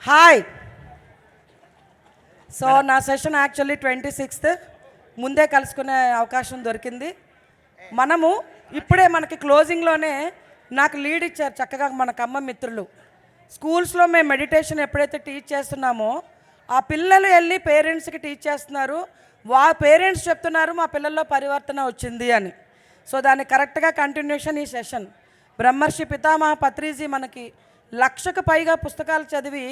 Hi. So నా session actually 26th ముందే కలుసుకునే అవకాశం దొరికింది. మనము ఇప్పుడే మనకి క్లోజింగ్లోనే నాకు లీడ్ ఇచ్చారు చక్కగా మన కమ్మ మిత్రులు. స్కూల్స్లో మేము మెడిటేషన్ ఎప్పుడైతే టీచ్ చేస్తున్నామో ఆ పిల్లలు వెళ్ళి పేరెంట్స్కి టీచ్ చేస్తున్నారు. పేరెంట్స్ చెప్తున్నారు మా పిల్లల్లో పరివర్తన వచ్చింది అని. సో దాన్ని కరెక్ట్గా కంటిన్యూషన్ ఈ సెషన్. బ్రహ్మర్షి పితామహ పత్రిజీ మనకి 1,00,000కు పైగా పుస్తకాలు చదివి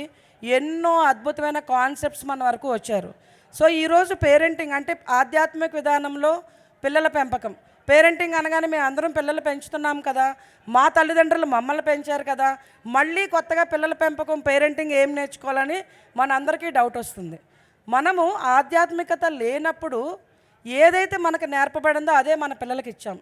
ఎన్నో అద్భుతమైన కాన్సెప్ట్స్ మన వరకు వచ్చారు. సో ఈరోజు పేరెంటింగ్ అంటే ఆధ్యాత్మిక విధానంలో పిల్లల పెంపకం. పేరెంటింగ్ అనగానే మేము అందరం పిల్లలు పెంచుతున్నాం కదా, మా తల్లిదండ్రులు మమ్మల్ని పెంచారు కదా, మళ్ళీ కొత్తగా పిల్లల పెంపకం పేరెంటింగ్ ఏం నేర్చుకోవాలని మనందరికీ డౌట్ వస్తుంది. మనము ఆధ్యాత్మికత లేనప్పుడు ఏదైతే మనకు నేర్పబడిందో అదే మన పిల్లలకి ఇచ్చాం.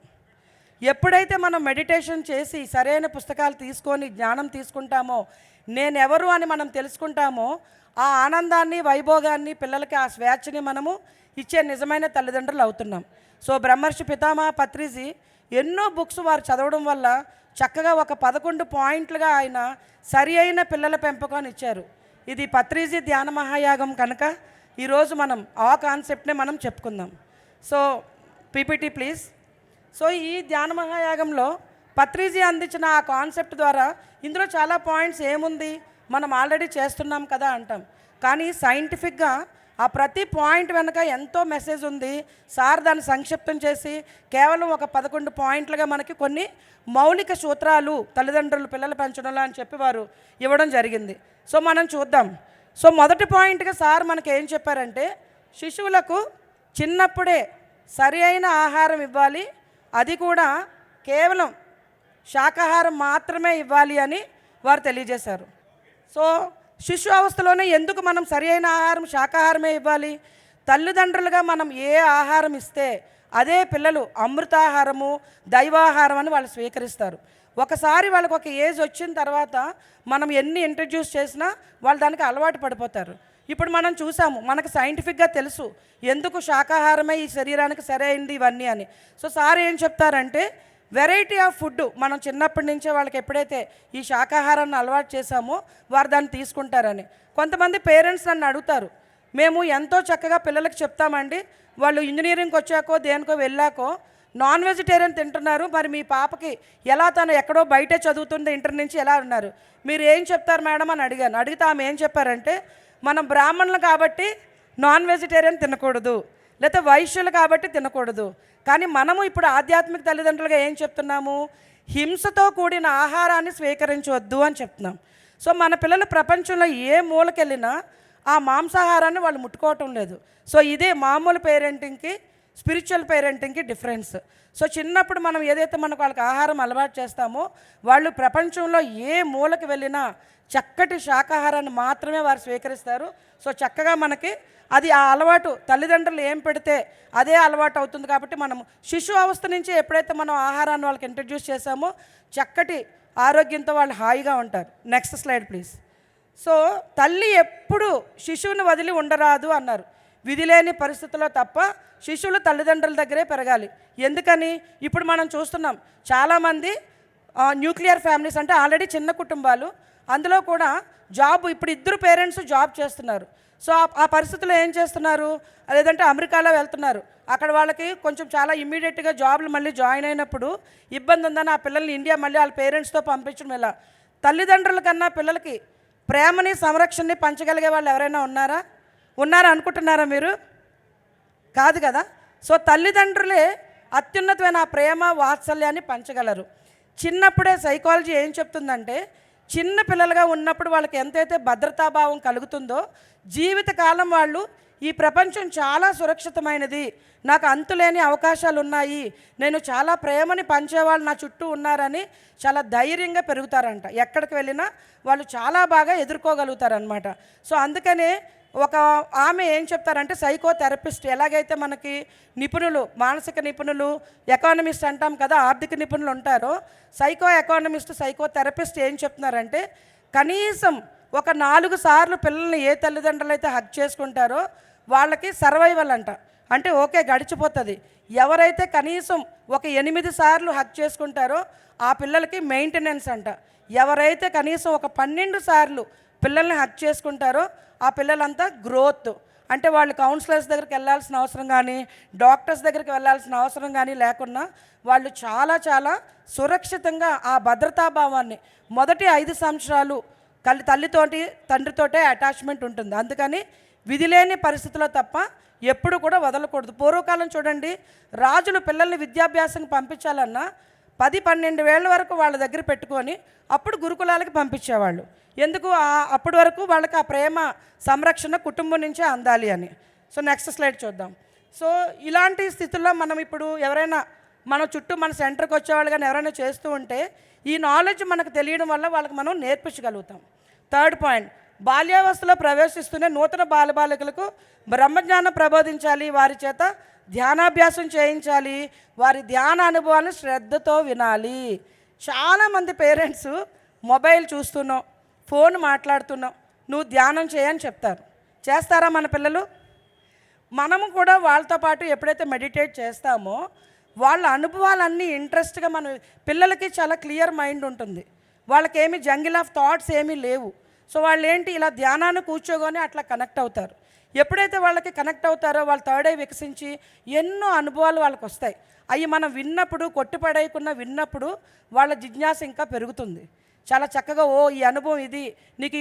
ఎప్పుడైతే మనం మెడిటేషన్ చేసి సరైన పుస్తకాలు తీసుకొని జ్ఞానం తీసుకుంటామో, నేనెవరు అని మనం తెలుసుకుంటామో, ఆ ఆనందాన్ని వైభోగాన్ని పిల్లలకి ఆ స్వేచ్ఛని మనము ఇచ్చే నిజమైన తల్లిదండ్రులు అవుతున్నాం. సో బ్రహ్మర్షి పితామహ పత్రిజీ ఎన్నో బుక్స్ వారు చదవడం వల్ల చక్కగా ఒక 11 పాయింట్లుగా ఆయన సరి అయిన పిల్లల పెంపకాన్ని ఇచ్చారు. ఇది పత్రిజీ ధ్యాన మహాయాగం కనుక ఈరోజు మనం ఆ కాన్సెప్ట్నే మనం చెప్పుకుందాం. So PPT please. సో ఈ ధ్యాన మహాయాగంలో పత్రిజీ అందించిన ఆ కాన్సెప్ట్ ద్వారా ఇందులో చాలా పాయింట్స్ ఏముంది, మనం ఆల్రెడీ చేస్తున్నాం కదా అంటాం. కానీ సైంటిఫిక్గా ఆ ప్రతి పాయింట్ వెనక ఎంతో మెసేజ్ ఉంది. సార్ దాన్ని సంక్షిప్తం చేసి కేవలం ఒక 11 పాయింట్లుగా మనకి కొన్ని మౌలిక సూత్రాలు తల్లిదండ్రులు పిల్లలు పెంచడంలో అని చెప్పి వారు ఇవ్వడం జరిగింది. సో మనం చూద్దాం. సో మొదటి పాయింట్గా సార్ మనకి ఏం చెప్పారంటే, శిశువులకు చిన్నప్పుడే సరి అయిన ఆహారం ఇవ్వాలి, అది కూడా కేవలం శాకాహారం మాత్రమే ఇవ్వాలి అని వారు తెలియజేశారు. సో శిశు అవస్థలోనే ఎందుకు మనం సరి అయిన ఆహారం శాకాహారమే ఇవ్వాలి? తల్లిదండ్రులుగా మనం ఏ ఆహారం ఇస్తే అదే పిల్లలు అమృతాహారము దైవాహారం అని వాళ్ళు స్వీకరిస్తారు. ఒకసారి వాళ్ళకి ఒక ఏజ్ వచ్చిన తర్వాత మనం ఎన్ని ఇంట్రడ్యూస్ చేసినా వాళ్ళు దానికి అలవాటు పడిపోతారు. ఇప్పుడు మనం చూసాము, మనకు సైంటిఫిక్గా తెలుసు ఎందుకు శాకాహారమే ఈ శరీరానికి సరైనది ఇవన్నీ అని. సో సార్ ఏం చెప్తారంటే, వెరైటీ ఆఫ్ ఫుడ్ మనం చిన్నప్పటి నుంచే వాళ్ళకి ఎప్పుడైతే ఈ శాకాహారాన్ని అలవాటు చేశామో వారు దాన్ని తీసుకుంటారని. కొంతమంది పేరెంట్స్ నన్ను అడుగుతారు, మేము ఎంతో చక్కగా పిల్లలకు చెప్తామండి, వాళ్ళు ఇంజనీరింగ్కి వచ్చాకో దేనికో వెళ్ళాకో నాన్ వెజిటేరియన్ తింటున్నారు, మరి మీ పాపకి ఎలా తను ఎక్కడో బయటే చదువుతుంది ఇంటర్ నుంచి ఎలా ఉన్నారు, మీరు ఏం చెప్తారు మేడం అని అడిగాను. అడిగితే ఆమె ఏం చెప్పారంటే, మనం బ్రాహ్మణులు కాబట్టి నాన్ వెజిటేరియన్ తినకూడదు, లేకపోతే వైశ్యులు కాబట్టి తినకూడదు, కానీ మనము ఇప్పుడు ఆధ్యాత్మిక తల్లిదండ్రులుగా ఏం చెప్తున్నాము, హింసతో కూడిన ఆహారాన్ని స్వీకరించవద్దు అని చెప్తున్నాం. సో మన పిల్లలు ప్రపంచంలో ఏ మూలకెళ్ళినా ఆ మాంసాహారాన్ని వాళ్ళు ముట్టుకోవటం లేదు. సో ఇదే మామూలు పేరెంటింగ్కి స్పిరిచువల్ పేరెంటింగ్కి డిఫరెన్స్. సో చిన్నప్పుడు మనం ఏదైతే మనకు వాళ్ళకి ఆహారం అలవాటు చేస్తామో వాళ్ళు ప్రపంచంలో ఏ మూలకి వెళ్ళినా చక్కటి శాకాహారాన్ని మాత్రమే వారు స్వీకరిస్తారు. సో చక్కగా మనకి అది ఆ అలవాటు తల్లిదండ్రులు ఏం పెడితే అదే అలవాటు అవుతుంది. కాబట్టి మనం శిశు అవస్థ నుంచి ఎప్పుడైతే మనం ఆహారాన్ని వాళ్ళకి ఇంట్రడ్యూస్ చేసామో చక్కటి ఆరోగ్యంతో వాళ్ళు హాయిగా ఉంటారు. Next slide please. సో తల్లి ఎప్పుడు శిశువుని వదిలి ఉండరాదు అన్నారు. విధి లేని పరిస్థితుల్లో తప్ప శిశువులు తల్లిదండ్రుల దగ్గరే పెరగాలి. ఎందుకని ఇప్పుడు మనం చూస్తున్నాం చాలామంది న్యూక్లియర్ ఫ్యామిలీస్, అంటే ఆల్రెడీ చిన్న కుటుంబాలు, అందులో కూడా జాబ్ ఇప్పుడు ఇద్దరు పేరెంట్స్ జాబ్ చేస్తున్నారు. సో ఆ పరిస్థితుల్లో ఏం చేస్తున్నారు, లేదంటే అమెరికాలో వెళ్తున్నారు, అక్కడ వాళ్ళకి కొంచెం చాలా ఇమ్మీడియట్గా జాబ్లు మళ్ళీ జాయిన్ అయినప్పుడు ఇబ్బంది ఉందని ఆ పిల్లల్ని ఇండియా మళ్ళీ వాళ్ళ పేరెంట్స్తో పంపించడం. ఇలా తల్లిదండ్రుల కన్నా పిల్లలకి ప్రేమని సంరక్షణని పంచగలిగే వాళ్ళు ఎవరైనా ఉన్నారా అనుకుంటున్నారా మీరు? కాదు కదా. సో తల్లిదండ్రులే అత్యున్నతమైన ఆ ప్రేమ వాత్సల్యాన్ని పంచగలరు. చిన్నప్పుడే సైకాలజీ ఏం చెప్తుందంటే, చిన్న పిల్లలుగా ఉన్నప్పుడు వాళ్ళకి ఎంతైతే భద్రతాభావం కలుగుతుందో జీవితకాలం వాళ్ళు ఈ ప్రపంచం చాలా సురక్షితమైనది, నాకు అంతులేని అవకాశాలు ఉన్నాయి, నేను చాలా ప్రేమని పంచేవాళ్ళు నా చుట్టూ ఉన్నారని చాలా ధైర్యంగా పెరుగుతారంట. ఎక్కడికి వెళ్ళినా వాళ్ళు చాలా బాగా ఎదుర్కోగలుగుతారనమాట. సో అందుకనే ఒక ఆమె ఏం చెప్తారంటే, సైకోథెరపిస్ట్ ఎలాగైతే మనకి నిపుణులు, మానసిక నిపుణులు, ఎకానమిస్ట్ అంటాం కదా, ఆర్థిక నిపుణులు ఉంటారో, సైకో ఎకానమిస్ట్ సైకోథెరపిస్ట్ ఏం చెప్తున్నారంటే, కనీసం ఒక 4 సార్లు పిల్లల్ని ఏ తల్లిదండ్రులు అయితే హగ్ చేసుకుంటారో వాళ్ళకి సర్వైవల్ అంట, అంటే ఓకే గడిచిపోతుంది. ఎవరైతే కనీసం ఒక 8 సార్లు హగ్ చేసుకుంటారో ఆ పిల్లలకి మెయింటెనెన్స్ అంట. ఎవరైతే కనీసం ఒక 12 సార్లు పిల్లల్ని హగ్ చేసుకుంటారో ఆ పిల్లలంతా గ్రోత్. అంటే వాళ్ళు కౌన్సిలర్స్ దగ్గరికి వెళ్ళాల్సిన అవసరం కానీ, డాక్టర్స్ దగ్గరికి వెళ్ళాల్సిన అవసరం కానీ లేకుండా వాళ్ళు చాలా చాలా సురక్షితంగా ఆ భద్రతాభావాన్ని మొదటి 5 సంవత్సరాలు తల్లితోటి తండ్రితోటే అటాచ్మెంట్ ఉంటుంది. అందుకని విధిలేని పరిస్థితుల్లో తప్ప ఎప్పుడు కూడా వదలకూడదు. పూర్వకాలం చూడండి, రాజులు పిల్లల్ని విద్యాభ్యాసం పంపించాలన్నా 10-12 వేళ్ల వరకు వాళ్ళ దగ్గర పెట్టుకొని అప్పుడు గురుకులాలకి పంపించేవాళ్ళు. ఎందుకు? అప్పటి వరకు వాళ్ళకి ఆ ప్రేమ సంరక్షణ కుటుంబం నుంచే అందాలి అని. సో నెక్స్ట్ స్లైడ్ చూద్దాం. సో ఇలాంటి స్థితుల్లో మనం ఇప్పుడు ఎవరైనా మన చుట్టూ మన సెంటర్కి వచ్చేవాళ్ళు కానీ ఎవరైనా చేస్తూ ఉంటే ఈ నాలెడ్జ్ మనకు తెలియడం వల్ల వాళ్ళకి మనం నేర్పించగలుగుతాం. థర్డ్ పాయింట్, బాల్యావస్థలో ప్రవేశిస్తూనే నూతన బాలబాలికలకు బ్రహ్మజ్ఞానం ప్రబోధించాలి, వారి చేత ధ్యానాభ్యాసం చేయించాలి, వారి ధ్యాన అనుభవాలను శ్రద్ధతో వినాలి. చాలామంది పేరెంట్స్ మొబైల్ చూస్తున్నాం, ఫోన్ మాట్లాడుతున్నాం, నువ్వు ధ్యానం చేయని చెప్తారు. చేస్తారా మన పిల్లలు? మనము కూడా వాళ్ళతో పాటు ఎప్పుడైతే మెడిటేట్ చేస్తామో వాళ్ళ అనుభవాలన్నీ ఇంట్రెస్ట్గా మన పిల్లలకి చాలా క్లియర్ మైండ్ ఉంటుంది. వాళ్ళకేమీ జంగిల్ ఆఫ్ థాట్స్ ఏమీ లేవు. సో వాళ్ళు ఏంటి ఇలా ధ్యానాన్ని కూర్చోగానే అట్లా కనెక్ట్ అవుతారు. ఎప్పుడైతే వాళ్ళకి కనెక్ట్ అవుతారో వాళ్ళు థర్డ్ ఐ వికసించి ఎన్నో అనుభవాలు వాళ్ళకి వస్తాయి. అవి మనం విన్నప్పుడు కొట్టుపడేయకుండా విన్నప్పుడు వాళ్ళ జిజ్ఞాస ఇంకా పెరుగుతుంది. చాలా చక్కగా ఓ ఈ అనుభవం ఇది నీకు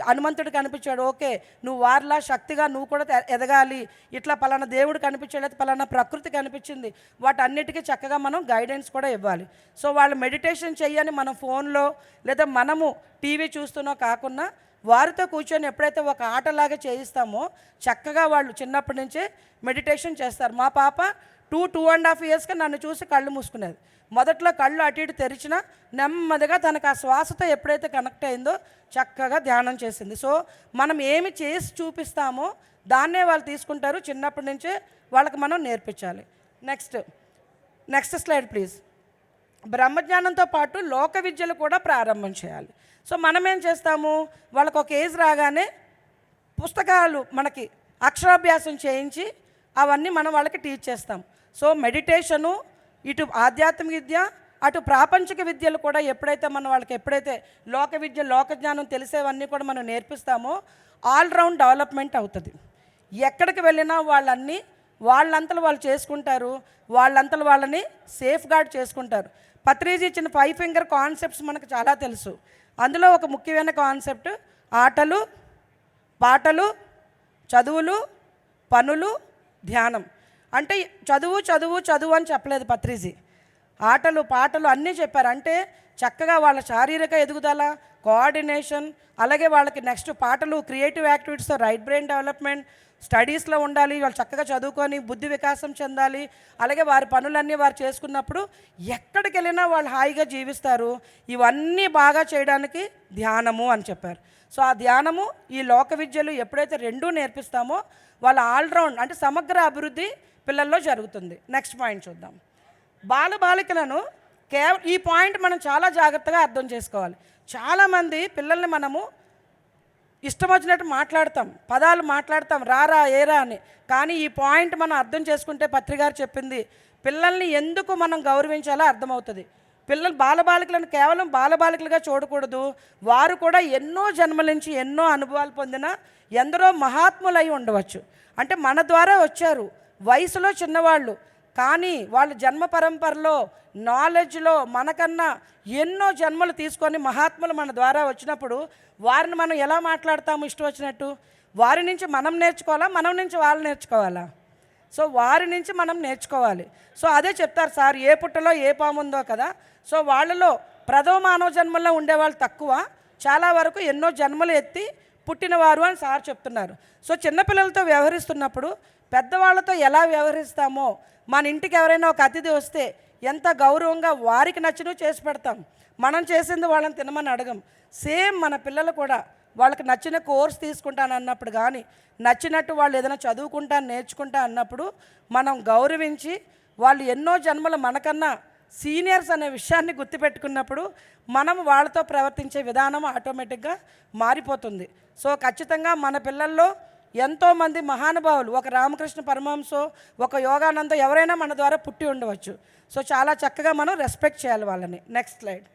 హనుమంతుడు కనిపించాడు, ఓకే నువ్వు వారిలా శక్తిగా నువ్వు కూడా ఎదగాలి, ఇట్లా పలానా దేవుడు కనిపించలేదు, పలానా ప్రకృతి కనిపించింది, వాటన్నిటికీ చక్కగా మనం గైడెన్స్ కూడా ఇవ్వాలి. సో వాళ్ళు మెడిటేషన్ చెయ్యని మనం ఫోన్లో లేదా మనము టీవీ చూస్తున్నో కాకుండా వారితో కూర్చొని ఎప్పుడైతే ఒక ఆటలాగా చేయిస్తామో చక్కగా వాళ్ళు చిన్నప్పటి నుంచే మెడిటేషన్ చేస్తారు. మా పాప 2.5 ఇయర్స్కి నన్ను చూసి కళ్ళు మూసుకునేది. మొదట్లో కళ్ళు అటు ఇటు తెరిచినా నెమ్మదిగా తనకు ఆ శ్వాసతో ఎప్పుడైతే కనెక్ట్ అయిందో చక్కగా ధ్యానం చేసింది. సో మనం ఏమి చేసి చూపిస్తామో దాన్నే వాళ్ళు తీసుకుంటారు. చిన్నప్పటి నుంచే వాళ్ళకి మనం నేర్పించాలి. Next slide please. బ్రహ్మజ్ఞానంతో పాటు లోక విద్యలు కూడా ప్రారంభం చేయాలి. సో మనం ఏం చేస్తాము, వాళ్ళకు ఒక ఏజ్ రాగానే పుస్తకాలు మనకి అక్షరాభ్యాసం చేయించి అవన్నీ మనం వాళ్ళకి టీచ్ చేస్తాం. సో మెడిటేషను, ఇటు ఆధ్యాత్మిక విద్య, అటు ప్రాపంచిక విద్యలు కూడా ఎప్పుడైతే మనం వాళ్ళకి లోక విద్య లోక జ్ఞానం తెలిసేవన్నీ కూడా మనం నేర్పిస్తామో ఆల్రౌండ్ డెవలప్మెంట్ అవుతుంది. ఎక్కడికి వెళ్ళినా వాళ్ళంతలు వాళ్ళు చేసుకుంటారు, వాళ్ళంతలు వాళ్ళని సేఫ్ గార్డ్ చేసుకుంటారు. పత్రిజీ ఇచ్చిన 5 ఫింగర్ కాన్సెప్ట్స్ మనకు చాలా తెలుసు. అందులో ఒక ముఖ్యమైన కాన్సెప్ట్ ఆటలు, పాటలు, చదువులు, పనులు, ధ్యానం. అంటే చదువు చదువు చదువు అని చెప్పలేదు పత్రిజీ, ఆటలు పాటలు అన్నీ చెప్పారు. అంటే చక్కగా వాళ్ళ శారీరక ఎదుగుదల, కోఆర్డినేషన్, అలాగే వాళ్ళకి నెక్స్ట్ పాటలు, క్రియేటివ్ యాక్టివిటీస్తో రైట్ బ్రెయిన్ డెవలప్మెంట్, స్టడీస్లో ఉండాలి, వాళ్ళు చక్కగా చదువుకొని బుద్ధి వికాసం చెందాలి, అలాగే వారి పనులన్నీ వారు చేసుకున్నప్పుడు ఎక్కడికి వెళ్ళినా వాళ్ళు హాయిగా జీవిస్తారు. ఇవన్నీ బాగా చేయడానికి ధ్యానము అని చెప్పారు. సో ఆ ధ్యానము ఈ లోక విద్యలు ఎప్పుడైతే రెండూ నేర్పిస్తామో వాళ్ళ ఆల్రౌండ్ అంటే సమగ్ర అభివృద్ధి పిల్లల్లో జరుగుతుంది. నెక్స్ట్ పాయింట్ చూద్దాం. బాలబాలికలను ఈ పాయింట్ మనం చాలా జాగ్రత్తగా అర్థం చేసుకోవాలి. చాలామంది పిల్లల్ని మనము ఇష్టం వచ్చినట్టు మాట్లాడతాం, పదాలు మాట్లాడతాం, రారా ఏరా అని. కానీ ఈ పాయింట్ మనం అర్థం చేసుకుంటే పత్రిగారు చెప్పింది పిల్లల్ని ఎందుకు మనం గౌరవించాలో అర్థమవుతుంది. బాలబాలికలను కేవలం బాలబాలికలుగా చూడకూడదు. వారు కూడా ఎన్నో జన్మల నుంచి ఎన్నో అనుభవాలు పొందిన ఎందరో మహాత్ములై ఉండవచ్చు. అంటే మన ద్వారా వచ్చారు, వయసులో చిన్నవాళ్ళు, కానీ వాళ్ళ జన్మ పరంపరలో నాలెడ్జ్లో మనకన్నా ఎన్నో జన్మలు తీసుకొని మహాత్ములు మన ద్వారా వచ్చినప్పుడు వారిని మనం ఎలా మాట్లాడతాము ఇష్టం వచ్చినట్టు? వారి నుంచి మనం నేర్చుకోవాలా, మనం నుంచి వాళ్ళు నేర్చుకోవాలా? సో వారి నుంచి మనం నేర్చుకోవాలి. సో అదే చెప్తారు సార్, ఏ పుట్టలో ఏ పాము ఉందో కదా. సో వాళ్ళలో ప్రథమ మానవ జన్మల్లో ఉండేవాళ్ళు తక్కువ, చాలా వరకు ఎన్నో జన్మలు ఎత్తి పుట్టినవారు అని సార్ చెప్తున్నారు. సో చిన్నపిల్లలతో వ్యవహరిస్తున్నప్పుడు పెద్దవాళ్ళతో ఎలా వ్యవహరిస్తామో, మన ఇంటికి ఎవరైనా ఒక అతిథి వస్తే ఎంత గౌరవంగా వారికి నచ్చినవి చేసి పెడతాం, మనం చేసింది వాళ్ళని తినమని అడగం. సేమ్ మన పిల్లలు కూడా వాళ్ళకి నచ్చిన కోర్స్ తీసుకుంటాను అన్నప్పుడు కానీ, నచ్చినట్టు వాళ్ళు ఏదైనా చదువుకుంటాను నేర్చుకుంటా అన్నప్పుడు మనం గౌరవించి వాళ్ళు ఎన్నో జన్మలు మనకన్నా సీనియర్స్ అనే విషయాన్ని గుర్తుపెట్టుకున్నప్పుడు మనం వాళ్ళతో ప్రవర్తించే విధానం ఆటోమేటిక్గా మారిపోతుంది. సో ఖచ్చితంగా మన పిల్లల్లో ఎంతోమంది మహానుభావులు, ఒక రామకృష్ణ పరమహంసో, ఒక యోగానందో ఎవరైనా మన ద్వారా పుట్టి ఉండవచ్చు. సో చాలా చక్కగా మనం రెస్పెక్ట్ చేయాలి వాళ్ళని. Next slide.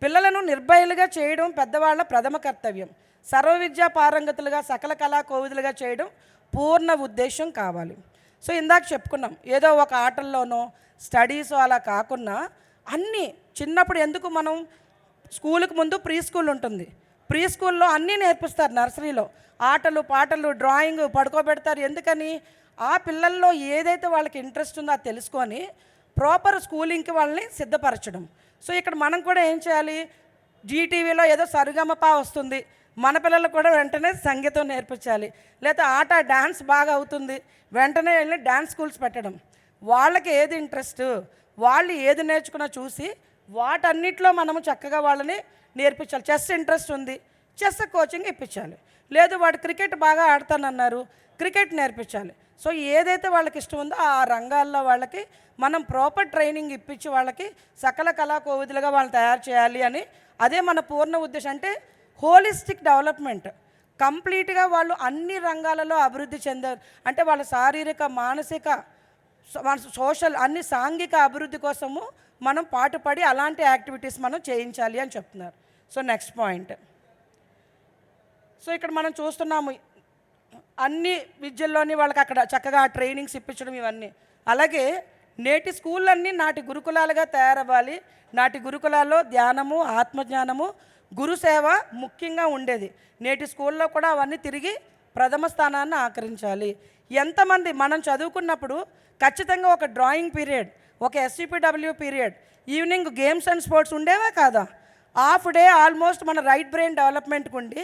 పిల్లలను నిర్భయులుగా చేయడం పెద్దవాళ్ళ ప్రథమ కర్తవ్యం. సర్వ విద్యా పారంగతులుగా, సకల కళా కోవిదులుగా చేయడం పూర్ణ ఉద్దేశం కావాలి. సో ఇందాక చెప్పుకున్నాం, ఏదో ఒక ఆటల్లోనో స్టడీస్ అలా కాకుండా అన్నీ చిన్నప్పుడు ఎందుకు మనం స్కూల్కి ముందు ప్రీ స్కూల్ ఉంటుంది. ప్రీ స్కూల్లో అన్నీ నేర్పిస్తారు. నర్సరీలో ఆటలు, పాటలు, డ్రాయింగ్ పడుకోబెడతారు. ఎందుకని? ఆ పిల్లల్లో ఏదైతే వాళ్ళకి ఇంట్రెస్ట్ ఉందో అది తెలుసుకొని ప్రాపర్ స్కూలింగ్కి వాళ్ళని సిద్ధపరచడం. సో ఇక్కడ మనం కూడా ఏం చేయాలి? జీటీవీలో ఏదో సరిగమపా వస్తుంది, మన పిల్లలకు కూడా వెంటనే సంగీతం నేర్పించాలి. లేదా ఆట డ్యాన్స్ బాగా అవుతుంది, వెంటనే వెళ్ళి డ్యాన్స్ స్కూల్స్ పెట్టడం. వాళ్ళకి ఏది ఇంట్రెస్ట్, వాళ్ళు ఏది నేర్చుకున్నా చూసి వాటన్నిటిలో మనము చక్కగా వాళ్ళని నేర్పించాలి. చెస్ ఇంట్రెస్ట్ ఉంది, చెస్ కోచింగ్ ఇప్పించాలి. లేదు వాడు క్రికెట్ బాగా ఆడతానన్నారు, క్రికెట్ నేర్పించాలి. సో ఏదైతే వాళ్ళకి ఇష్టం ఉందో ఆ రంగాల్లో వాళ్ళకి మనం ప్రాపర్ ట్రైనింగ్ ఇప్పించి వాళ్ళకి సకల కళా కోవిదులుగా వాళ్ళని తయారు చేయాలి అని, అదే మన పూర్ణ ఉద్దేశం. అంటే హోలిస్టిక్ డెవలప్మెంట్, కంప్లీట్గా వాళ్ళు అన్ని రంగాలలో అభివృద్ధి చెందారు. అంటే వాళ్ళ శారీరక, మానసిక, సోషల్, అన్ని సాంఘిక అభివృద్ధి కోసము మనం పాటుపడి అలాంటి యాక్టివిటీస్ మనం చేయించాలి అని చెప్తున్నారు. So next point. సో ఇక్కడ మనం చూస్తున్నాము అన్ని విద్యల్లోని వాళ్ళకి అక్కడ చక్కగా ట్రైనింగ్స్ ఇప్పించడం ఇవన్నీ. అలాగే నేటి స్కూళ్ళన్నీ నాటి గురుకులాలుగా తయారవ్వాలి. నాటి గురుకులాల్లో ధ్యానము, ఆత్మజ్ఞానము, గురుసేవ ముఖ్యంగా ఉండేది. నేటి స్కూల్లో కూడా అవన్నీ తిరిగి ప్రథమ స్థానాన్ని ఆకరించాలి. ఎంతమంది మనం చదువుకున్నప్పుడు ఖచ్చితంగా ఒక డ్రాయింగ్ పీరియడ్, ఒక SCPW period, evening games and sports ఉండేవా కాదా? హాఫ్ డే ఆల్మోస్ట్ మన రైట్ బ్రెయిన్ డెవలప్మెంట్కి ఉండి,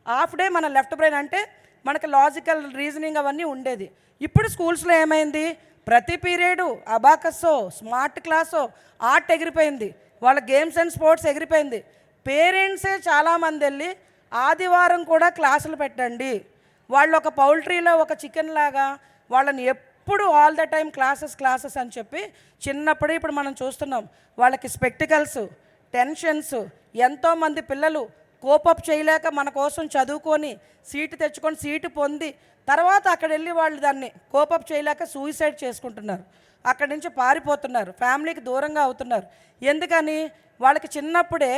హాఫ్ డే మన లెఫ్ట్ బ్రెయిన్ అంటే మనకి లాజికల్ రీజనింగ్ అవన్నీ ఉండేది. ఇప్పుడు స్కూల్స్లో ఏమైంది? ప్రతి పీరియడు అబాకస్సో, స్మార్ట్ క్లాసో, ఆర్ట్ ఎగిరిపోయింది, వాళ్ళ గేమ్స్ అండ్ స్పోర్ట్స్ ఎగిరిపోయింది. పేరెంట్సే చాలామంది వెళ్ళి ఆదివారం కూడా క్లాసులు పెట్టండి, వాళ్ళు ఒక పౌల్ట్రీలో ఒక చికెన్ లాగా వాళ్ళని ఎప్పుడు ఆల్ ద టైం క్లాసెస్ అని చెప్పి చిన్నప్పుడే ఇప్పుడు మనం చూస్తున్నాం. వాళ్ళకి స్పెక్టికల్స్, టెన్షన్స్, ఎంతోమంది పిల్లలు కోపప్ చేయలేక మన కోసం చదువుకొని సీటు తెచ్చుకొని సీటు పొంది తర్వాత అక్కడ వెళ్ళి వాళ్ళు దాన్ని కోపప్ చేయలేక సూసైడ్ చేసుకుంటున్నారు, అక్కడి నుంచి పారిపోతున్నారు, ఫ్యామిలీకి దూరంగా అవుతున్నారు. ఎందుకని? వాళ్ళకి చిన్నప్పుడే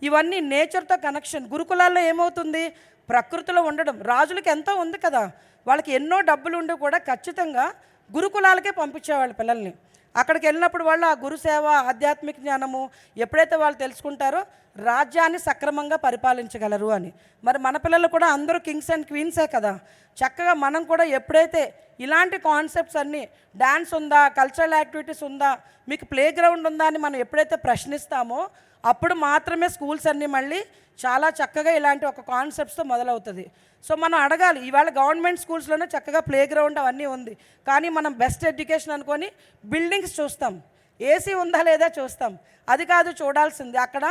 ఇవన్నీ నేచర్తో కనెక్షన్. గురుకులాల్లో ఏమవుతుంది? ప్రకృతిలో ఉండడం. రాజులకి ఎంతో ఉంది కదా, వాళ్ళకి ఎన్నో డబ్బులు ఉండి కూడా ఖచ్చితంగా గురుకులాలకే పంపించేవాళ్ళు పిల్లల్ని. అక్కడికి వెళ్ళినప్పుడు వాళ్ళు ఆ గురుసేవ, ఆధ్యాత్మిక జ్ఞానము ఎప్పుడైతే వాళ్ళు తెలుసుకుంటారో రాజ్యాన్ని సక్రమంగా పరిపాలించగలరు అని. మరి మన పిల్లలు కూడా అందరూ కింగ్స్ అండ్ క్వీన్సే కదా. చక్కగా మనం కూడా ఎప్పుడైతే ఇలాంటి కాన్సెప్ట్స్ అన్నీ, డ్యాన్స్ ఉందా, కల్చరల్ యాక్టివిటీస్ ఉందా, మీకు ప్లే గ్రౌండ్ ఉందా అని మనం ఎప్పుడైతే ప్రశ్నిస్తామో అప్పుడు మాత్రమే స్కూల్స్ అన్నీ మళ్ళీ చాలా చక్కగా ఇలాంటి ఒక కాన్సెప్ట్స్తో మొదలవుతుంది. సో మనం అడగాలి, ఇవాళ గవర్నమెంట్ స్కూల్స్లోనే చక్కగా ప్లే గ్రౌండ్ అవన్నీ ఉంది, కానీ మనం బెస్ట్ ఎడ్యుకేషన్ అనుకొని బిల్డింగ్స్ చూస్తాం, ఏసీ ఉందా లేదా చూస్తాం. అది కాదు చూడాల్సింది, అక్కడ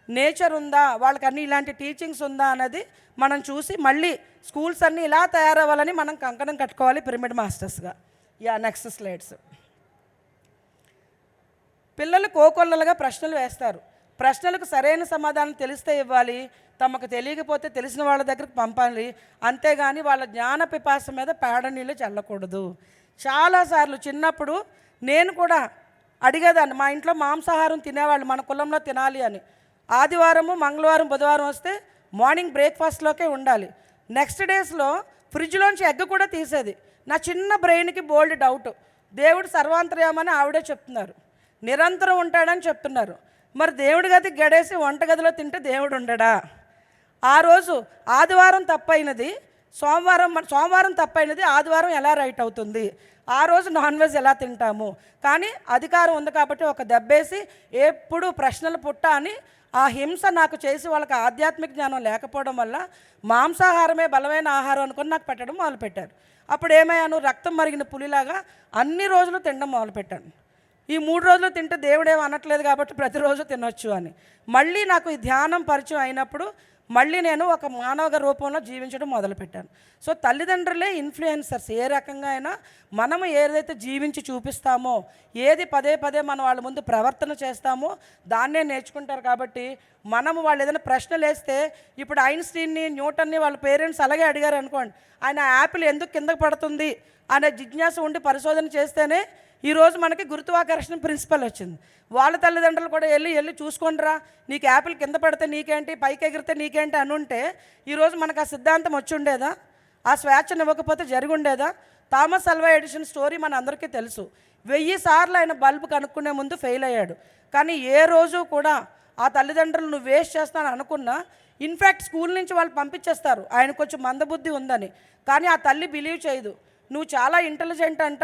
నేచర్ ఉందా, వాళ్ళకి అన్నీ ఇలాంటి టీచింగ్స్ ఉందా అన్నది మనం చూసి మళ్ళీ స్కూల్స్ అన్నీ ఇలా తయారవ్వాలని మనం కంకణం కట్టుకోవాలి పిరమిడ్ మాస్టర్స్గా. Next slides. పిల్లలు కోకొల్లలుగా ప్రశ్నలు వేస్తారు. ప్రశ్నలకు సరైన సమాధానం తెలిస్తే ఇవ్వాలి, తమకు తెలియకపోతే తెలిసిన వాళ్ళ దగ్గరికి పంపాలి. అంతేగాని వాళ్ళ జ్ఞాన పిపాస మీద పేడ నీళ్ళు చల్లకూడదు. చాలాసార్లు చిన్నప్పుడు నేను కూడా అడిగేదాన్ని, మా ఇంట్లో మాంసాహారం తినేవాళ్ళు మన కులంలో తినాలి అని. ఆదివారము, మంగళవారం, బుధవారం వస్తే మార్నింగ్ బ్రేక్ఫాస్ట్లోకే ఉండాలి. నెక్స్ట్ డేస్లో ఫ్రిడ్జ్లోంచి ఎగ్ కూడా తీసేది. నా చిన్న బ్రెయిన్కి బోల్డ్ డౌట్, దేవుడు సర్వాంతర్యామని ఆవిడే చెప్తున్నారు, నిరంతరం ఉంటాడని చెప్తున్నారు. మరి దేవుడి గది గడేసి వంటగదిలో తింటే దేవుడు ఉండడా? ఆ రోజు ఆదివారం తప్పైనది, సోమవారం తప్పైనది ఆదివారం ఎలా రైట్ అవుతుంది? ఆ రోజు నాన్ వెజ్ ఎలా తింటాము? కానీ అధికారం ఉంది కాబట్టి ఒక దెబ్బేసి ఎప్పుడు ప్రశ్నలు పుట్ట అని ఆ హింస నాకు చేసి వాళ్ళకి ఆధ్యాత్మిక జ్ఞానం లేకపోవడం వల్ల మాంసాహారమే బలమైన ఆహారం అనుకుని నాకు పెట్టడం మొదలుపెట్టారు. అప్పుడు ఏమయ్యాను? రక్తం మరిగిన పులిలాగా అన్ని రోజులు తినడం మొదలుపెట్టాను. ఈ 3 రోజులు తింటే దేవుడేమో అనట్లేదు కాబట్టి ప్రతిరోజు తినొచ్చు అని. మళ్ళీ నాకు ఈ ధ్యానం పరిచయం అయినప్పుడు మళ్ళీ నేను ఒక మానవ రూపంలో జీవించడం మొదలుపెట్టాను. సో తల్లిదండ్రులే ఇన్ఫ్లుయెన్సర్స్. ఏ రకంగా అయినా మనము ఏదైతే జీవించి చూపిస్తామో, ఏది పదే పదే మనం వాళ్ళ ముందు ప్రవర్తన చేస్తామో దాన్నే నేర్చుకుంటారు. కాబట్టి మనము వాళ్ళు ఏదైనా ప్రశ్నలు వేస్తే, ఇప్పుడు ఐన్స్టీన్ని, న్యూటన్ని వాళ్ళ పేరెంట్స్ అలాగే అడిగారు అనుకోండి, ఆయన యాపిల్ ఎందుకు కిందకు పడుతుంది అనే జిజ్ఞాస ఉండి పరిశోధన చేస్తేనే ఈరోజు మనకి గురుత్వాకర్షణ ప్రిన్సిపల్ వచ్చింది. వాళ్ళ తల్లిదండ్రులు కూడా వెళ్ళి చూసుకోండిరా, నీకు యాపిల్ కింద పడితే నీకేంటి, పైకి ఎగిరితే నీకేంటి అని ఉంటే ఈరోజు మనకు ఆ సిద్ధాంతం వచ్చి ఉండేదా? ఆ స్వేచ్ఛను ఇవ్వకపోతే జరిగి ఉండేదా? థామస్ అల్వా ఎడిషన్ స్టోరీ మన అందరికీ తెలుసు. 1000 సార్లు ఆయన బల్బు కనుక్కునే ముందు ఫెయిల్ అయ్యాడు. కానీ ఏ రోజు కూడా ఆ తల్లిదండ్రులు నువ్వు వేస్ట్ చేస్తాను అనుకున్నా, ఇన్ఫ్యాక్ట్ స్కూల్ నుంచి వాళ్ళు పంపించేస్తారు ఆయన కొంచెం మందబుద్ధి ఉందని. కానీ ఆ తల్లి బిలీవ్ చేయదు. నువ్వు చాలా ఇంటెలిజెంట్ అంట,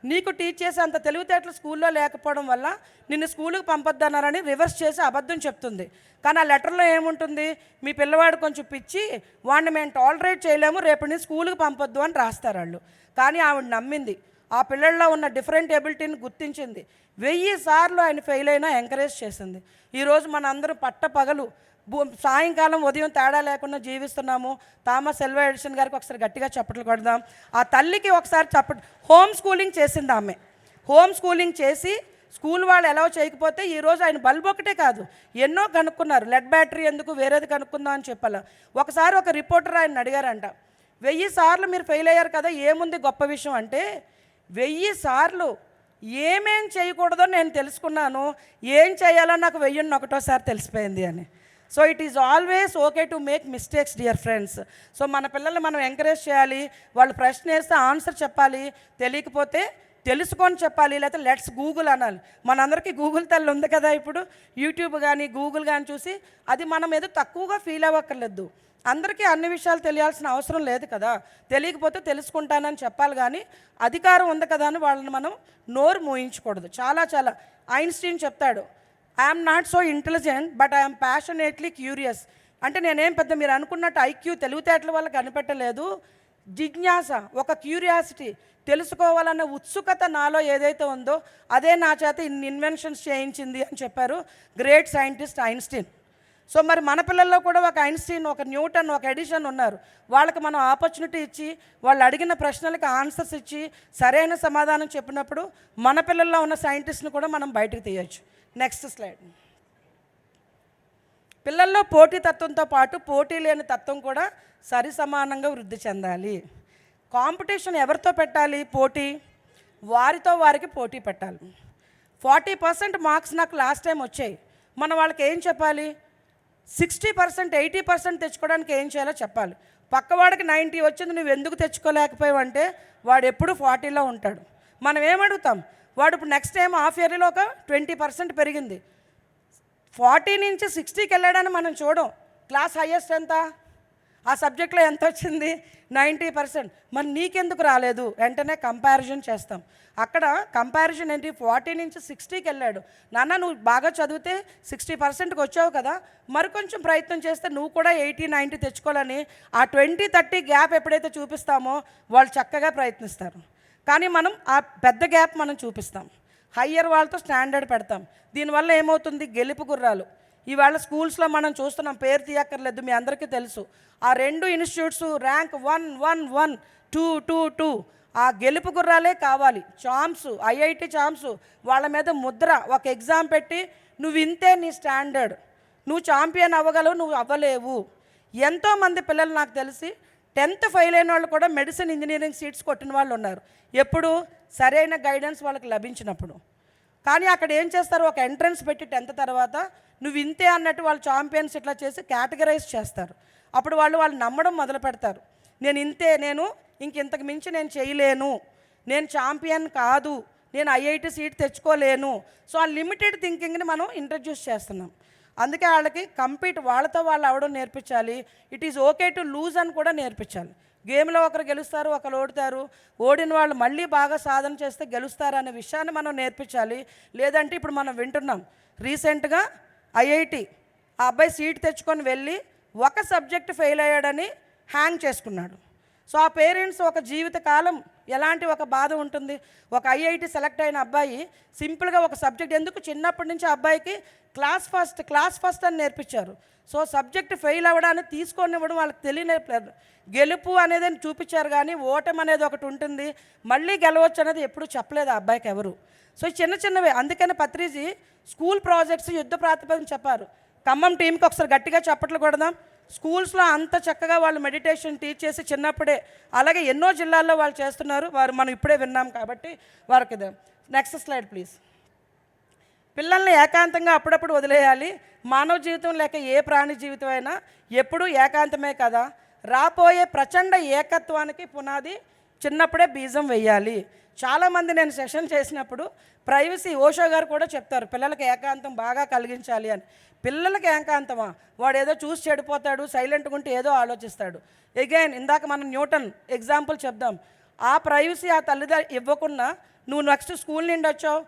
నీకు టీచ్ చేసే అంత తెలివితేటలు స్కూల్లో లేకపోవడం వల్ల నిన్ను స్కూల్కి పంపొద్దన్నారని రివర్స్ చేసి అబద్ధం చెప్తుంది. కానీ ఆ లెటర్లో ఏముంటుంది, మీ పిల్లవాడు కొంచెం పిచ్చి, వాడిని మేము టాలరేట్ చేయలేము, రేపటి నుంచి స్కూల్కి పంపొద్దు అని రాస్తారు వాళ్ళు. కానీ ఆవిడ నమ్మింది, ఆ పిల్లల్లో ఉన్న డిఫరెంట్ ఎబిలిటీని గుర్తించింది. 1000 సార్లు ఆయన ఫెయిల్ అయినా ఎంకరేజ్ చేసింది. ఈరోజు మన అందరూ పట్టపగలు సాయంకాలం ఉదయం తేడా లేకుండా జీవిస్తున్నాము. థామస్ అల్వా ఎడిసన్ గారికి ఒకసారి గట్టిగా చప్పట్లు కొడదాం. ఆ తల్లికి ఒకసారి హోమ్ స్కూలింగ్ చేసింది ఆమె. హోమ్ స్కూలింగ్ చేసి స్కూల్ వాళ్ళు ఎలా చేయకపోతే ఈరోజు ఆయన బల్బ్ ఒకటే కాదు, ఎన్నో కనుక్కున్నారు. లెడ్ బ్యాటరీ ఎందుకు, వేరేది కనుక్కుందాం అని చెప్పాల. ఒకసారి ఒక రిపోర్టర్ ఆయన అడిగారంట, 1000 సార్లు మీరు ఫెయిల్ అయ్యారు కదా, ఏముంది గొప్ప విషయం అంటే, 1000 సార్లు ఏమేం చేయకూడదో నేను తెలుసుకున్నాను, ఏం చేయాలో నాకు 1001సారి తెలిసిపోయింది అని. So it is always okay to make mistakes dear friends. So మన పిల్లల్ని మనం ఎంకరేజ్ చేయాలి. వాళ్ళు ప్రశ్న వేస్తే ఆన్సర్ చెప్పాలి, తెలియకపోతే తెలుసుకొని చెప్పాలి, లేకపోతే లెట్స్ గూగుల్ అనాలి. మనందరికీ గూగుల్ తల్లి ఉంది కదా, ఇప్పుడు యూట్యూబ్ కానీ గూగుల్ కానీ చూసి అది మనం ఏదో తక్కువగా ఫీల్ అవ్వక్కర్లేదు. అందరికీ అన్ని విషయాలు తెలియాల్సిన అవసరం లేదు కదా, తెలియకపోతే తెలుసుకుంటానని చెప్పాలి. కానీ అధికారం ఉంది కదా అని వాళ్ళని మనం నోరు మూయించకూడదు. చాలా చాలా ఐన్స్టీన్ చెప్తాడు, I'm not so intelligent but I'm passionately curious. అంటే నేనేం పెద్ద మీరు అనుకున్నట్టు ఐక్యూ తెలివితేటల వల్ల కనిపెట్టలేదు, జిజ్ఞాస, ఒక క్యూరియాసిటీ, తెలుసుకోవాలన్న ఉత్సుకత నాలో ఏదైతే ఉందో అదే నా చేత ఇన్ని ఇన్వెన్షన్స్ చేయించింది అని చెప్పారు గ్రేట్ సైంటిస్ట్ ఐన్స్టీన్. సో మరి మన పిల్లల్లో కూడా ఒక ఐన్స్టీన్, ఒక న్యూటన్, ఒక ఎడిషన్ ఉన్నారు. వాళ్ళకి మనం ఆపర్చునిటీ ఇచ్చి వాళ్ళు అడిగిన ప్రశ్నలకు ఆన్సర్స్ ఇచ్చి సరైన సమాధానం చెప్పినప్పుడు మన పిల్లల్లో ఉన్న సైంటిస్ట్ని కూడా మనం బయటకు తీయచ్చు. Next slide. పిల్లల్లో పోటీతత్వంతో పాటు పోటీ లేని తత్వం కూడా సరి సమానంగా వృద్ధి చెందాలి. కాంపిటీషన్ ఎవరితో పెట్టాలి? పోటీ వారితో వారికి పోటీ పెట్టాలి. 40% మార్క్స్ నాకు లాస్ట్ టైం వచ్చాయి, మనం వాళ్ళకి ఏం చెప్పాలి? 60%, 80% తెచ్చుకోవడానికి ఏం చేయాలో చెప్పాలి. పక్కవాడికి 90 వచ్చింది, నువ్వు ఎందుకు తెచ్చుకోలేకపోయావు అంటే వాడు ఎప్పుడు 40లో ఉంటాడు. మనం ఏమడుగుతాం, వాడు ఇప్పుడు నెక్స్ట్ టైం హాఫ్ ఇయర్లీలో ఒక 20% పెరిగింది, 40 నుంచి 60కి వెళ్ళాడని మనం చూడం. క్లాస్ హైయెస్ట్ ఎంత, ఆ సబ్జెక్ట్లో ఎంత వచ్చింది? 90%. మరి నీకెందుకు రాలేదు? వెంటనే కంపారిజన్ చేస్తాం. అక్కడ కంపారిజన్ ఏంటి? 40 నుంచి 60కి వెళ్ళాడు, నాన్న నువ్వు బాగా చదివితే 60%కి వచ్చావు కదా, మరి కొంచెం ప్రయత్నం చేస్తే నువ్వు కూడా 80, 90 తెచ్చుకోవాలని ఆ 20, 30 గ్యాప్ ఎప్పుడైతే చూపిస్తామో వాళ్ళు చక్కగా ప్రయత్నిస్తారు. కానీ మనం ఆ పెద్ద గ్యాప్ మనం చూపిస్తాం, హయ్యర్ వాళ్ళతో స్టాండర్డ్ పెడతాం. దీనివల్ల ఏమవుతుంది? గెలుపు గుర్రాలు. ఇవాళ స్కూల్స్లో మనం చూస్తున్నాం, పేరు తీయక్కర్లేదు, మీ అందరికీ తెలుసు. ఆ 2 ఇన్స్టిట్యూట్స్ ర్యాంక్ 1, 1, 1, 2, 2, 2. ఆ గెలుపు గుర్రాలే కావాలి. చాంప్స్, ఐఐటి చాంప్స్, వాళ్ళ మీద ముద్ర, ఒక ఎగ్జామ్ పెట్టి నువ్వు ఇంతే నీ స్టాండర్డ్, నువ్వు ఛాంపియన్ అవ్వగలవు, నువ్వు అవ్వలేవు. ఎంతోమంది పిల్లలు నాకు తెలిసి 10th ఫెయిల్ అయిన వాళ్ళు కూడా మెడిసిన్, ఇంజనీరింగ్ సీట్స్ కొట్టిన వాళ్ళు ఉన్నారు. ఎప్పుడు? సరైన గైడెన్స్ వాళ్ళకి లభించినప్పుడు. కానీ అక్కడ ఏం చేస్తారు, ఒక ఎంట్రన్స్ పెట్టి 10th తర్వాత నువ్వు ఇంతే అన్నట్టు వాళ్ళు ఛాంపియన్స్ ఇట్లా చేసి కేటగరైజ్ చేస్తారు. అప్పుడు వాళ్ళు నమ్మడం మొదలు పెడతారు, నేను ఇంతే, నేను ఇంతకు మించి నేను చేయలేను, నేను ఛాంపియన్ కాదు, నేను ఐఐటి సీట్ తెచ్చుకోలేను. సో ఆ లిమిటెడ్ థింకింగ్ని మనం ఇంట్రడ్యూస్ చేస్తున్నాం. అందుకే వాళ్ళకి వాళ్ళతో వాళ్ళు అవడం నేర్పించాలి. It is okay to lose అని కూడా నేర్పించాలి. గేమ్లో ఒకరు గెలుస్తారు, ఒకరు ఓడుతారు, ఓడిన వాళ్ళు మళ్ళీ బాగా సాధన చేస్తే గెలుస్తారు అనే విషయాన్ని మనం నేర్పించాలి. లేదంటే ఇప్పుడు మనం వింటున్నాం, రీసెంట్గా ఐఐటి ఆ అబ్బాయి సీట్ తెచ్చుకొని వెళ్ళి ఒక సబ్జెక్ట్ ఫెయిల్ అయ్యాడని హ్యాంగ్ చేసుకున్నాడు. సో ఆ పేరెంట్స్ ఒక జీవితకాలం ఎలాంటి ఒక బాధ ఉంటుంది. ఒక ఐఐటి సెలెక్ట్ అయిన అబ్బాయి సింపుల్గా ఒక సబ్జెక్ట్ ఎందుకు చిన్నప్పటి నుంచి అబ్బాయికి క్లాస్ ఫస్ట్ అని నేర్పించారు. సో సబ్జెక్ట్ ఫెయిల్ అవ్వడానికి తీసుకొని ఇవ్వడం వాళ్ళకి తెలియలేదు. గెలుపు అనేది చూపించారు కానీ ఓటమి అనేది ఒకటి ఉంటుంది, మళ్ళీ గెలవచ్చు అనేది ఎప్పుడూ చెప్పలేదు ఆ అబ్బాయికి ఎవరు. సో చిన్న చిన్నవే, అందుకని పత్రిజీ స్కూల్ ప్రాజెక్ట్స్ యుద్ధ ప్రాతిపదికన చెప్పారు. ఖమ్మం టీంకి ఒకసారి గట్టిగా చప్పట్లు కొడదాం. స్కూల్స్లో అంత చక్కగా వాళ్ళు మెడిటేషన్ టీచ్ చేసి చిన్నప్పుడే, అలాగే ఎన్నో జిల్లాల్లో వాళ్ళు చేస్తున్నారు. వారు మనం ఇప్పుడే విన్నాం కాబట్టి వారికి ఇది. Next slide please. పిల్లల్ని ఏకాంతంగా అప్పుడప్పుడు వదిలేయాలి. మానవ జీవితం లేక ఏ ప్రాణి జీవితం అయినా ఎప్పుడూ ఏకాంతమే కదా. రాబోయే ప్రచండ ఏకత్వానికి పునాది చిన్నప్పుడే బీజం వెయ్యాలి. చాలామంది నేను సెషన్ చేసినప్పుడు ప్రైవసీ ఓషో గారు కూడా చెప్తారు పిల్లలకి ఏకాంతం బాగా కలిగించాలి అని. పిల్లలకి ఏకాంతమా? వాడు ఏదో చూసి చెడిపోతాడు, సైలెంట్గా ఉంటే ఏదో ఆలోచిస్తాడు. ఎగైన్ ఇందాక మనం న్యూటన్ ఎగ్జాంపుల్ చెప్దాం. ఆ ప్రైవసీ ఆ తల్లిదండ్రులు ఇవ్వకుండా నువ్వు నెక్స్ట్ స్కూల్ నుండి వచ్చావు,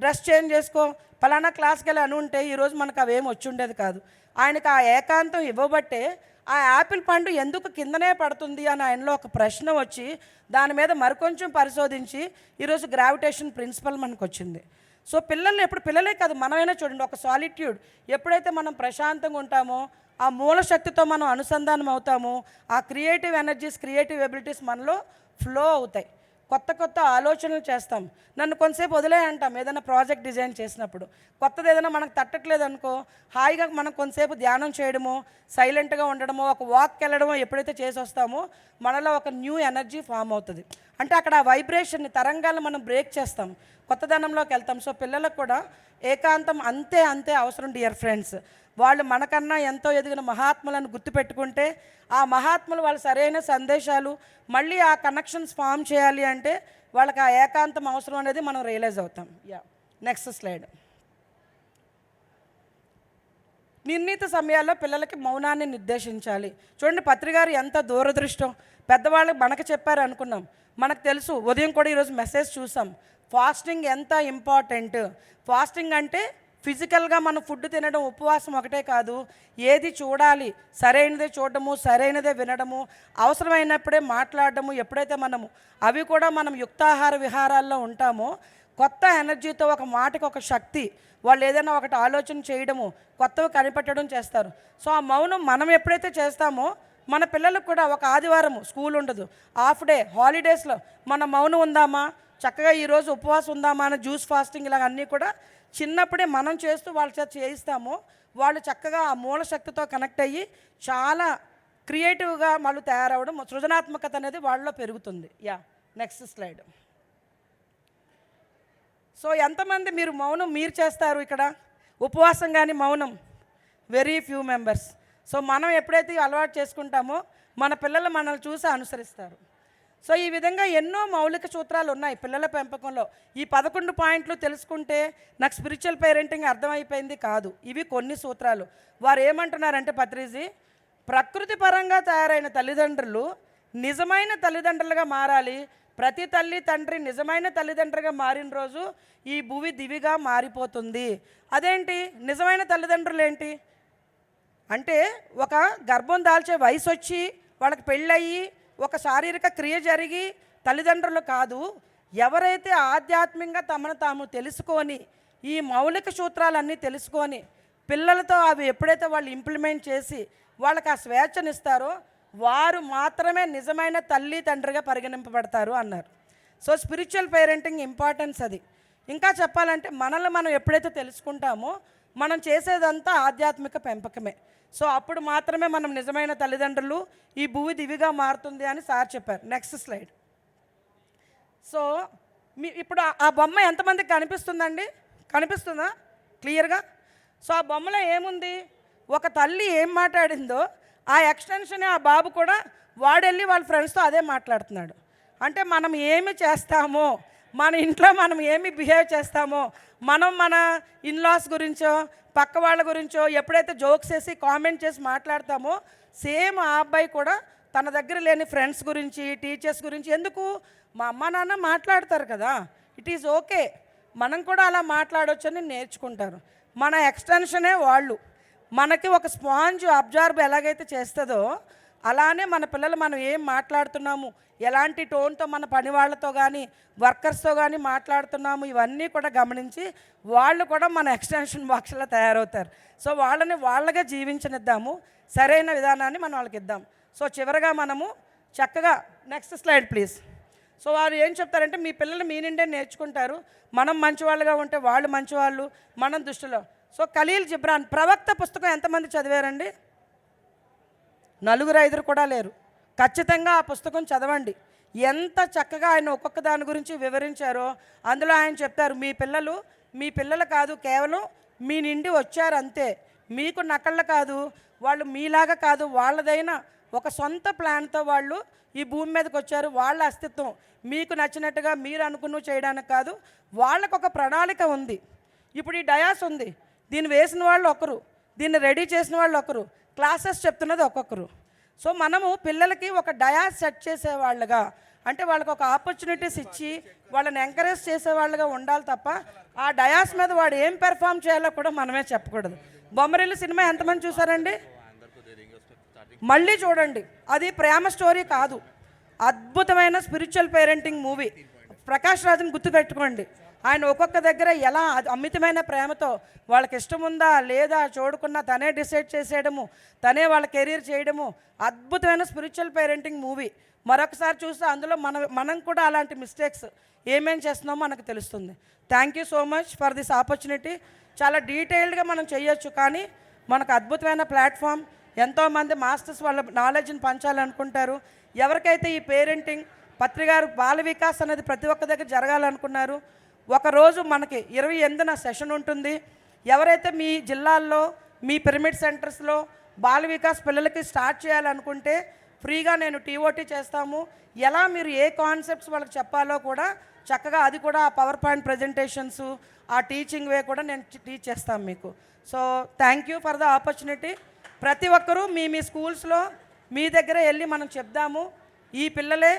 డ్రెస్ చేంజ్ చేసుకో, పలానా క్లాస్కి వెళ్ళి అని ఉంటే ఈరోజు మనకు అవేమి వచ్చి ఉండేది కాదు. ఆయనకు ఆ ఏకాంతం ఇవ్వబట్టే ఆ యాపిల్ పండు ఎందుకు కిందనే పడుతుంది అని ఆయనలో ఒక ప్రశ్న వచ్చి దాని మీద మరికొంచెం పరిశోధించి ఈరోజు గ్రావిటేషన్ ప్రిన్సిపల్ మనకు వచ్చింది. సో పిల్లల్ని ఎప్పుడు పిల్లలే కాదు మనమైనా చూడండి, ఒక సాలిట్యూడ్ ఎప్పుడైతే మనం ప్రశాంతంగా ఉంటామో ఆ మూల శక్తితో మనం అనుసంధానం అవుతామో ఆ క్రియేటివ్ ఎనర్జీస్ క్రియేటివ్ ఎబిలిటీస్ మనలో ఫ్లో అవుతాయి. కొత్త కొత్త ఆలోచనలు చేస్తాం. నన్ను కొంతసేపు వదిలే అంటాం ఏదైనా ప్రాజెక్ట్ డిజైన్ చేసినప్పుడు. కొత్తది ఏదైనా మనకు తట్టట్లేదు అనుకో, హాయిగా మనం కొంతసేపు ధ్యానం చేయడమో, సైలెంట్గా ఉండడమో, ఒక వాక్కి వెళ్ళడమో ఎప్పుడైతే చేసి వస్తామో మనలో ఒక న్యూ ఎనర్జీ ఫామ్ అవుతుంది. అంటే అక్కడ ఆ వైబ్రేషన్ని తరంగాలను మనం బ్రేక్ చేస్తాం, కొత్తదనంలోకి వెళ్తాం. సో పిల్లలకు కూడా ఏకాంతం అంతే అంతే అవసరం డియర్ ఫ్రెండ్స్. వాళ్ళు మనకన్నా ఎంతో ఎదిగిన మహాత్ములను గుర్తుపెట్టుకుంటే ఆ మహాత్ములు వాళ్ళ సరైన సందేశాలు మళ్ళీ ఆ కనెక్షన్స్ ఫామ్ చేయాలి అంటే వాళ్ళకి ఆ ఏకాంతం అవసరం అనేది మనం రియలైజ్ అవుతాం. Next slide. నిర్ణీత సమయాల్లో పిల్లలకి మౌనాన్ని నిర్దేశించాలి. చూడండి పత్రికారు ఎంత దూరదృష్టం. పెద్దవాళ్ళకి మనకు చెప్పారు అనుకున్నాం, మనకు తెలుసు. ఉదయం కూడా ఈరోజు మెసేజ్ చూసాం, ఫాస్టింగ్ ఎంత ఇంపార్టెంట్. ఫాస్టింగ్ అంటే ఫిజికల్గా మనం ఫుడ్ తినడం, ఉపవాసం ఒకటే కాదు, ఏది చూడాలి, సరైనదే చూడడము, సరైనదే వినడము, అవసరమైనప్పుడే మాట్లాడడము. ఎప్పుడైతే మనము అవి కూడా మనం యుక్తాహార విహారాల్లో ఉంటామో కొత్త ఎనర్జీతో ఒక మాటకి ఒక శక్తి, వాళ్ళు ఏదైనా ఒకటి ఆలోచన చేయడము, కొత్తవి కనిపెట్టడం చేస్తారు. సో ఆ మౌనం మనం ఎప్పుడైతే చేస్తామో మన పిల్లలకు కూడా ఒక ఆదివారం స్కూల్ ఉండదు, హాఫ్ డే హాలిడేస్లో మన మౌనం ఉందామా, చక్కగా ఈరోజు ఉపవాసం ఉందామా అని జ్యూస్ ఫాస్టింగ్ ఇలాగ అన్నీ కూడా చిన్నప్పుడే మనం చేస్తూ వాళ్ళ చేత చేయిస్తాము. వాళ్ళు చక్కగా ఆ మూల శక్తితో కనెక్ట్ అయ్యి చాలా క్రియేటివ్గా వాళ్ళు తయారవడం, సృజనాత్మకత అనేది వాళ్ళలో పెరుగుతుంది. Next slide. సో ఎంతమంది మీరు మౌనం మీరు చేస్తారు ఇక్కడ? ఉపవాసం కానీ మౌనం వెరీ ఫ్యూ మెంబర్స్. సో మనం ఎప్పుడైతే అలవాటు చేసుకుంటామో మన పిల్లలు మనల్ని చూసి అనుసరిస్తారు. సో ఈ విధంగా ఎన్నో మౌలిక సూత్రాలు ఉన్నాయి పిల్లల పెంపకంలో. ఈ 11 పాయింట్లు తెలుసుకుంటే నాకు స్పిరిచువల్ పేరెంటింగ్ అర్థమైపోయింది కాదు. ఇవి కొన్ని సూత్రాలు. వారు ఏమంటున్నారంటే పత్రిజీ, ప్రకృతి పరంగా తయారైన తల్లిదండ్రులు నిజమైన తల్లిదండ్రులుగా మారాలి. ప్రతి తల్లి తండ్రి నిజమైన తల్లిదండ్రులుగా మారిన రోజు ఈ భూమి దివిగా మారిపోతుంది. అదేంటి నిజమైన తల్లిదండ్రులు ఏంటి అంటే, ఒక గర్భం దాల్చే వయసు వచ్చి వాళ్ళకి పెళ్ళయి ఒక శారీరక క్రియ జరిగి తల్లిదండ్రులు కాదు. ఎవరైతే ఆధ్యాత్మికంగా తమను తాము తెలుసుకొని ఈ మౌలిక సూత్రాలన్నీ తెలుసుకొని పిల్లలతో అవి ఎప్పుడైతే వాళ్ళు ఇంప్లిమెంట్ చేసి వాళ్ళకి ఆ స్వేచ్ఛనిస్తారో వారు మాత్రమే నిజమైన తల్లి తండ్రిగా పరిగణింపబడతారు అన్నారు. సో స్పిరిచువల్ పేరెంటింగ్ ఇంపార్టెన్స్ అది. ఇంకా చెప్పాలంటే మనల్ని మనం ఎప్పుడైతే తెలుసుకుంటామో మనం చేసేదంతా ఆధ్యాత్మిక పెంపకమే. సో అప్పుడు మాత్రమే మనం నిజమైన తల్లిదండ్రులు, ఈ భూమి దివిగా మారుతుంది అని సార్ చెప్పారు. Next slide. సో ఇప్పుడు ఆ బొమ్మ ఎంతమందికి కనిపిస్తుందండి? కనిపిస్తుందా క్లియర్గా? సో ఆ బొమ్మలో ఏముంది? ఒక తల్లి ఏం మాట్లాడిందో ఆ ఎక్స్టెన్షన్ ఆ బాబు కూడా వాడెళ్ళి వాళ్ళ ఫ్రెండ్స్తో అదే మాట్లాడుతున్నాడు. అంటే మనం ఏమి చేస్తామో, మన ఇంట్లో మనం ఏమి బిహేవ్ చేస్తామో, మనం మన ఇన్లాస్ గురించో పక్క వాళ్ళ గురించో ఎప్పుడైతే జోక్స్ వేసి కామెంట్ చేసి మాట్లాడతామో సేమ్ ఆ అబ్బాయి కూడా తన దగ్గర లేని ఫ్రెండ్స్ గురించి టీచర్స్ గురించి, ఎందుకు మా అమ్మ నాన్న మాట్లాడతారు కదా, ఇట్ ఈజ్ ఓకే, మనం కూడా అలా మాట్లాడవచ్చని నేర్చుకుంటారు. మన ఎక్స్టెన్షనే వాళ్ళు. మనకి ఒక స్పాంజ్ అబ్జార్బ్ ఎలాగైతే చేస్తుందో అలానే మన పిల్లలు మనం ఏం మాట్లాడుతున్నాము, ఎలాంటి టోన్తో మన పని వాళ్ళతో కానీ వర్కర్స్తో కానీ మాట్లాడుతున్నాము, ఇవన్నీ కూడా గమనించి వాళ్ళు కూడా మన ఎక్స్టెన్షన్ బాక్స్లో తయారవుతారు. సో వాళ్ళని వాళ్ళగా జీవించనిద్దాము, సరైన విధానాన్ని మనం వాళ్ళకి ఇద్దాం. సో చివరగా మనము చక్కగా నెక్స్ట్ స్లైడ్ ప్లీజ్. సో వారు ఏం చెప్తారంటే, మీ పిల్లలు మీ నిండే నేర్చుకుంటారు, మనం మంచివాళ్ళుగా ఉంటే వాళ్ళు మంచివాళ్ళు మనం దృష్టిలో. సో ఖలీల్ జిబ్రాన్ ప్రవక్త పుస్తకం ఎంతమంది చదివారండి? 4-5 కూడా లేరు. ఖచ్చితంగా ఆ పుస్తకం చదవండి. ఎంత చక్కగా ఆయన ఒక్కొక్క దాని గురించి వివరించారో అందులో ఆయన చెప్తారు, మీ పిల్లలు కాదు, కేవలం మీ నిండి వచ్చారు అంతే, మీకు నకళ్ళ కాదు, వాళ్ళు మీలాగా కాదు, వాళ్ళదైన ఒక సొంత ప్లాన్తో వాళ్ళు ఈ భూమి మీదకి వచ్చారు. వాళ్ళ అస్తిత్వం మీకు నచ్చినట్టుగా మీరు అనుకున్నవి చేయడానికి కాదు, వాళ్ళకు ఒక ప్రణాళిక ఉంది. ఇప్పుడు ఈ డయాస్ ఉంది, దీన్ని వేసిన వాళ్ళు ఒకరు, దీన్ని రెడీ చేసిన వాళ్ళు ఒకరు, క్లాసెస్ చెప్తున్నది ఒక్కొక్కరు. సో మనము పిల్లలకి ఒక డయాస్ సెట్ చేసేవాళ్ళుగా, అంటే వాళ్ళకి ఒక ఆపర్చునిటీస్ ఇచ్చి వాళ్ళని ఎంకరేజ్ చేసేవాళ్ళుగా ఉండాలి తప్ప ఆ డయాస్ మీద వాడు ఏం పెర్ఫామ్ చేయాలో కూడా మనమే చెప్పకూడదు. బొమ్మరిల్లు సినిమా ఎంతమంది చూసారండి? మళ్ళీ చూడండి, అది ప్రేమ స్టోరీ కాదు, అద్భుతమైన స్పిరిచువల్ పేరెంటింగ్ మూవీ. ప్రకాష్ రాజ్ని గుర్తుపెట్టుకోండి, ఆయన ఒక్కొక్క దగ్గర ఎలా అమితమైన ప్రేమతో వాళ్ళకి ఇష్టం ఉందా లేదా చూడకుండా తనే డిసైడ్ చేసేయడము, తనే వాళ్ళ కెరీర్ చేయడము, అద్భుతమైన స్పిరిచువల్ పేరెంటింగ్ మూవీ. మరొకసారి చూస్తే అందులో మనం కూడా అలాంటి మిస్టేక్స్ ఏమేం చేస్తున్నామో మనకు తెలుస్తుంది. Thank you so much for this opportunity. చాలా డీటెయిల్డ్గా మనం చేయొచ్చు, కానీ మనకు అద్భుతమైన ప్లాట్ఫామ్. ఎంతోమంది మాస్టర్స్ వాళ్ళ నాలెడ్జ్ని పంచాలనుకుంటారు. ఎవరికైతే ఈ పేరెంటింగ్ పత్రికారు బాల వికాస్ అనేది ప్రతి ఒక్క దగ్గర జరగాలనుకున్నారు, ఒకరోజు మనకి 28న సెషన్ ఉంటుంది. ఎవరైతే మీ జిల్లాల్లో మీ పిరమిడ్ సెంటర్స్లో బాల వికాస్ పిల్లలకి స్టార్ట్ చేయాలనుకుంటే ఫ్రీగా నేను టీఓటీ చేస్తాము. ఎలా మీరు ఏ కాన్సెప్ట్స్ వాళ్ళకి చెప్పాలో కూడా చక్కగా అది కూడా ఆ పవర్ పాయింట్ ప్రజెంటేషన్స్, ఆ టీచింగ్ వే కూడా నేను టీచ్ చేస్తాను మీకు. So thank you for the opportunity. ప్రతి ఒక్కరూ మీ స్కూల్స్లో మీ దగ్గర వెళ్ళి మనం చెప్దాము. ఈ పిల్లలే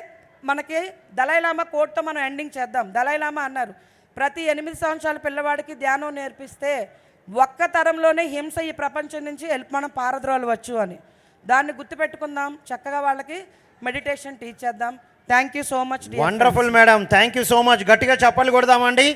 మనకి దలైలామా కోట్తో మనం ఎండింగ్ చేద్దాం. దలైలామా అన్నారు, ప్రతి 8 సంవత్సరాల పిల్లవాడికి ధ్యానం నేర్పిస్తే ఒక్క తరంలోనే హింస ఈ ప్రపంచం నుంచి మనం పారద్రోలవచ్చు అని. దాన్ని గుర్తుపెట్టుకుందాం, చక్కగా వాళ్ళకి మెడిటేషన్ టీచ్ చేద్దాం. Thank you so much. Wonderful madam, thank you so much. గట్టిగా చప్పట్లు కొడదామండి.